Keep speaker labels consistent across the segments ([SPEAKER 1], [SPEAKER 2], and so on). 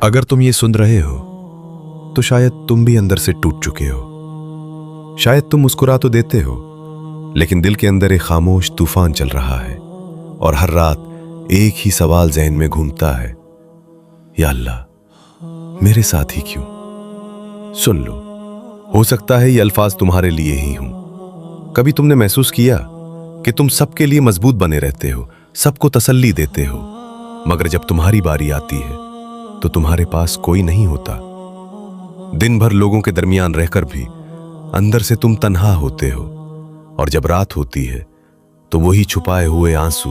[SPEAKER 1] अगर तुम ये सुन रहे हो तो शायद तुम भी अंदर से टूट चुके हो। शायद तुम मुस्कुरा तो देते हो, लेकिन दिल के अंदर एक खामोश तूफान चल रहा है और हर रात एक ही सवाल ज़हन में घूमता है, या अल्लाह मेरे साथ ही क्यों? सुन लो, हो सकता है ये अल्फाज तुम्हारे लिए ही हों। कभी तुमने महसूस किया कि तुम सबके लिए मजबूत बने रहते हो, सबको तसल्ली देते हो, मगर जब तुम्हारी बारी आती है तो तुम्हारे पास कोई नहीं होता। दिन भर लोगों के दरमियान रहकर भी अंदर से तुम तन्हा होते हो, और जब रात होती है तो वही छुपाए हुए आंसू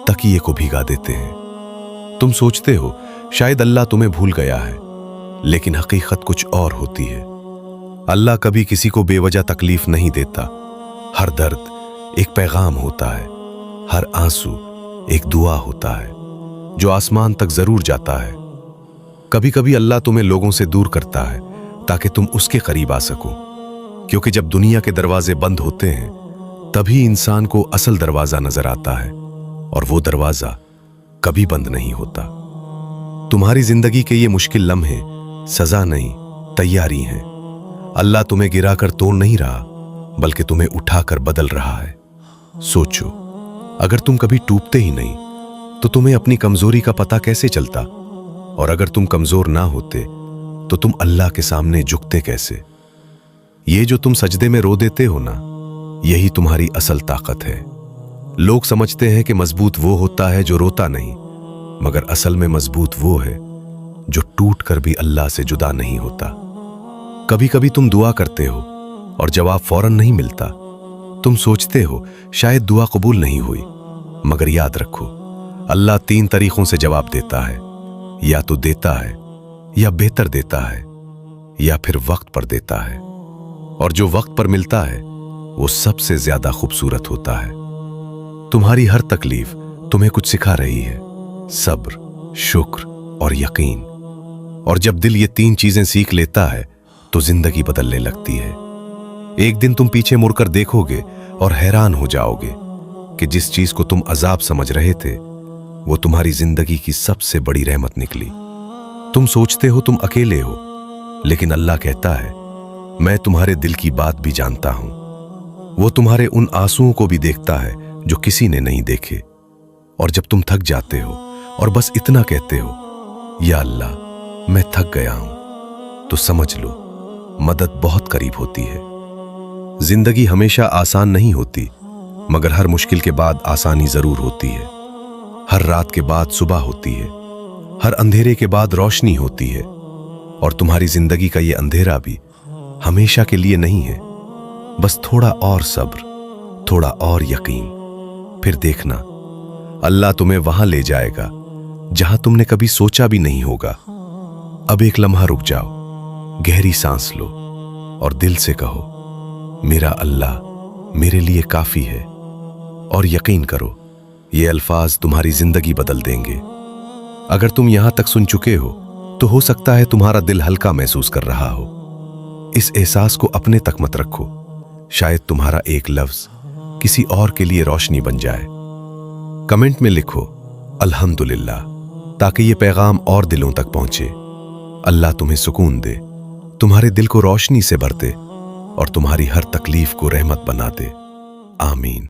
[SPEAKER 1] तकिए को भिगा देते हैं। तुम सोचते हो शायद अल्लाह तुम्हें भूल गया है, लेकिन हकीकत कुछ और होती है। अल्लाह कभी किसी को बेवजह तकलीफ नहीं देता। हर दर्द एक पैगाम होता है, हर आंसू एक दुआ होता है जो आसमान तक जरूर जाता है। कभी कभी अल्लाह तुम्हें लोगों से दूर करता है ताकि तुम उसके करीब आ सको, क्योंकि जब दुनिया के दरवाजे बंद होते हैं तभी इंसान को असल दरवाजा नजर आता है, और वो दरवाजा कभी बंद नहीं होता। तुम्हारी जिंदगी के ये मुश्किल लम्हे सजा नहीं, तैयारी हैं। अल्लाह तुम्हें गिराकर तोड़ नहीं रहा, बल्कि तुम्हें उठाकर बदल रहा है। सोचो, अगर तुम कभी टूटते ही नहीं तो तुम्हें अपनी कमजोरी का पता कैसे चलता? और अगर तुम कमजोर ना होते तो तुम अल्लाह के सामने झुकते कैसे? ये जो तुम सजदे में रो देते हो ना, यही तुम्हारी असल ताकत है। लोग समझते हैं कि मजबूत वो होता है जो रोता नहीं, मगर असल में मजबूत वो है जो टूट कर भी अल्लाह से जुदा नहीं होता। कभी कभी तुम दुआ करते हो और जवाब फौरन नहीं मिलता। तुम सोचते हो शायद दुआ कबूल नहीं हुई, मगर याद रखो, अल्लाह 3 तरीकों से जवाब देता है। या तो देता है, या बेहतर देता है, या फिर वक्त पर देता है। और जो वक्त पर मिलता है वो सबसे ज्यादा खूबसूरत होता है। तुम्हारी हर तकलीफ तुम्हें कुछ सिखा रही है, सब्र, शुक्र और यकीन। और जब दिल ये 3 चीजें सीख लेता है तो जिंदगी बदलने लगती है। एक दिन तुम पीछे मुड़कर देखोगे और हैरान हो जाओगे कि जिस चीज को तुम अजाब समझ रहे थे वो तुम्हारी जिंदगी की सबसे बड़ी रहमत निकली। तुम सोचते हो तुम अकेले हो, लेकिन अल्लाह कहता है मैं तुम्हारे दिल की बात भी जानता हूं। वो तुम्हारे उन आंसुओं को भी देखता है जो किसी ने नहीं देखे। और जब तुम थक जाते हो और बस इतना कहते हो, या अल्लाह मैं थक गया हूं, तो समझ लो मदद बहुत करीब होती है। जिंदगी हमेशा आसान नहीं होती, मगर हर मुश्किल के बाद आसानी जरूर होती है। हर रात के बाद सुबह होती है, हर अंधेरे के बाद रोशनी होती है। और तुम्हारी जिंदगी का ये अंधेरा भी हमेशा के लिए नहीं है। बस थोड़ा और सब्र, थोड़ा और यकीन, फिर देखना अल्लाह तुम्हें वहां ले जाएगा जहां तुमने कभी सोचा भी नहीं होगा। अब एक लम्हा रुक जाओ, गहरी सांस लो और दिल से कहो, मेरा अल्लाह मेरे लिए काफी है। और यकीन करो, ये अल्फाज तुम्हारी जिंदगी बदल देंगे। अगर तुम यहां तक सुन चुके हो तो हो सकता है तुम्हारा दिल हल्का महसूस कर रहा हो। इस एहसास को अपने तक मत रखो, शायद तुम्हारा एक लफ्ज किसी और के लिए रोशनी बन जाए। कमेंट में लिखो अल्हम्दुलिल्लाह, ताकि ये पैगाम और दिलों तक पहुंचे। अल्लाह तुम्हें सुकून दे, तुम्हारे दिल को रोशनी से भर दे और तुम्हारी हर तकलीफ को रहमत बना दे। आमीन।